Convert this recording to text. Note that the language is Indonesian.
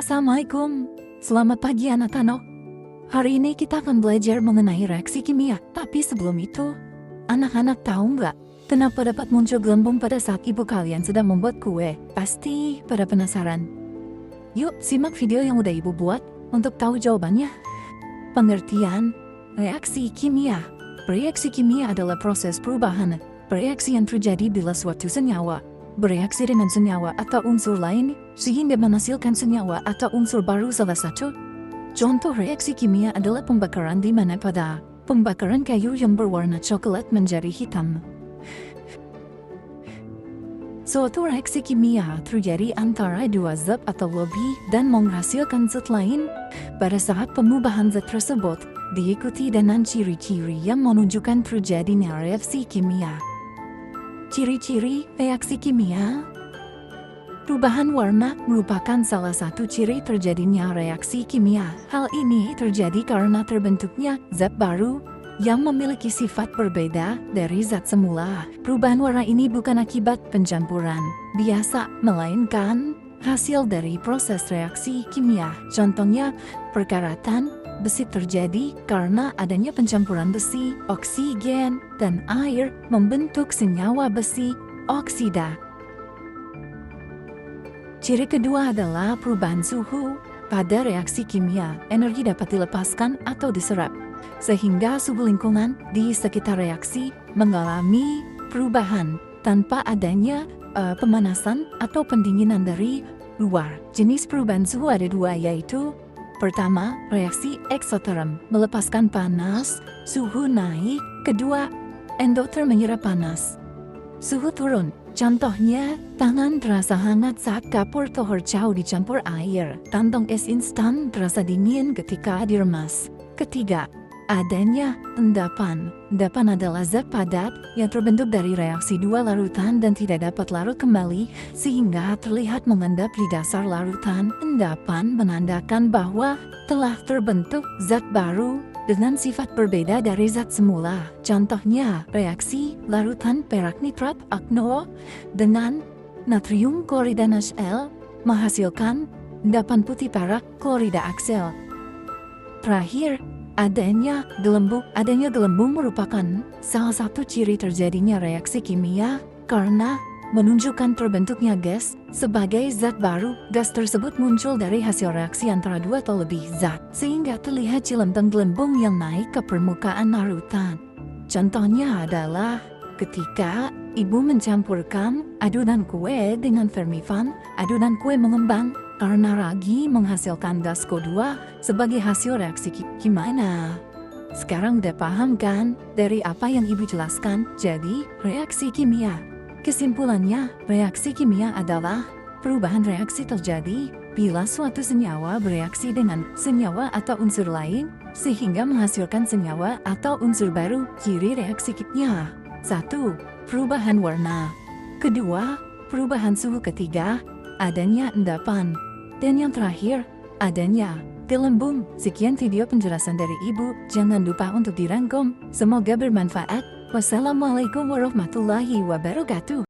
Assalamualaikum. Selamat pagi anak-anak. Hari ini kita akan belajar mengenai reaksi kimia. Tapi sebelum itu, anak-anak tahu nggak kenapa dapat muncul gelembung pada saat ibu kalian sedang membuat kue? Pasti pada penasaran. Yuk simak video yang udah ibu buat untuk tahu jawabannya. Pengertian reaksi kimia. Reaksi kimia adalah proses perubahan reaksi yang terjadi bila suatu senyawa bereaksi dengan senyawa atau unsur lain sehingga menghasilkan senyawa atau unsur baru salah satu. Contoh reaksi kimia adalah pembakaran di mana pada pembakaran kayu yang berwarna coklat menjadi hitam. Suatu reaksi kimia terjadi antara dua zat atau lebih dan menghasilkan zat lain. Pada saat perubahan zat tersebut diikuti dengan ciri-ciri yang menunjukkan terjadinya reaksi kimia. Ciri-ciri reaksi kimia. Perubahan warna merupakan salah satu ciri terjadinya reaksi kimia. Hal ini terjadi karena terbentuknya zat baru yang memiliki sifat berbeda dari zat semula. Perubahan warna ini bukan akibat pencampuran biasa, melainkan hasil dari proses reaksi kimia. Contohnya, perkaratan besi terjadi karena adanya pencampuran besi, oksigen, dan air membentuk senyawa besi oksida. Ciri kedua adalah perubahan suhu. Pada reaksi kimia, energi dapat dilepaskan atau diserap, sehingga suhu lingkungan di sekitar reaksi mengalami perubahan tanpa adanya pemanasan atau pendinginan dari luar. Jenis perubahan suhu ada dua, yaitu pertama, reaksi eksoterm, melepaskan panas, suhu naik. Kedua, endoterm, menyerap panas, suhu turun. Contohnya, tangan terasa hangat saat kapur tohorcau dicampur air. Kantong es instan terasa dingin ketika diremas. Ketiga, adanya endapan. Endapan adalah zat padat yang terbentuk dari reaksi dua larutan dan tidak dapat larut kembali sehingga terlihat mengendap di dasar larutan. Endapan menandakan bahwa telah terbentuk zat baru dengan sifat berbeda dari zat semula. Contohnya, reaksi larutan perak nitrat (AgNO) dengan natrium klorida NaCl menghasilkan endapan putih perak klorida Ag(Cl). Terakhir, adanya gelembung. Adanya gelembung merupakan salah satu ciri terjadinya reaksi kimia karena menunjukkan terbentuknya gas sebagai zat baru. Gas tersebut muncul dari hasil reaksi antara dua atau lebih zat, sehingga terlihat cilentang gelembung yang naik ke permukaan larutan. Contohnya adalah ketika ibu mencampurkan adonan kue dengan fermifan, adonan kue mengembang karena ragi menghasilkan gas CO2 sebagai hasil reaksi kimia. Sekarang udah paham kan dari apa yang ibu jelaskan? Jadi, reaksi kimia. Kesimpulannya, reaksi kimia adalah perubahan reaksi terjadi bila suatu senyawa bereaksi dengan senyawa atau unsur lain sehingga menghasilkan senyawa atau unsur baru. Ciri reaksi kimia: 1. Perubahan warna. Kedua, perubahan suhu. Ketiga, adanya endapan. Dan yang terakhir, adanya gelembung. Sekian video penjelasan dari ibu. Jangan lupa untuk dirangkum. Semoga bermanfaat. Wassalamualaikum warahmatullahi wabarakatuh.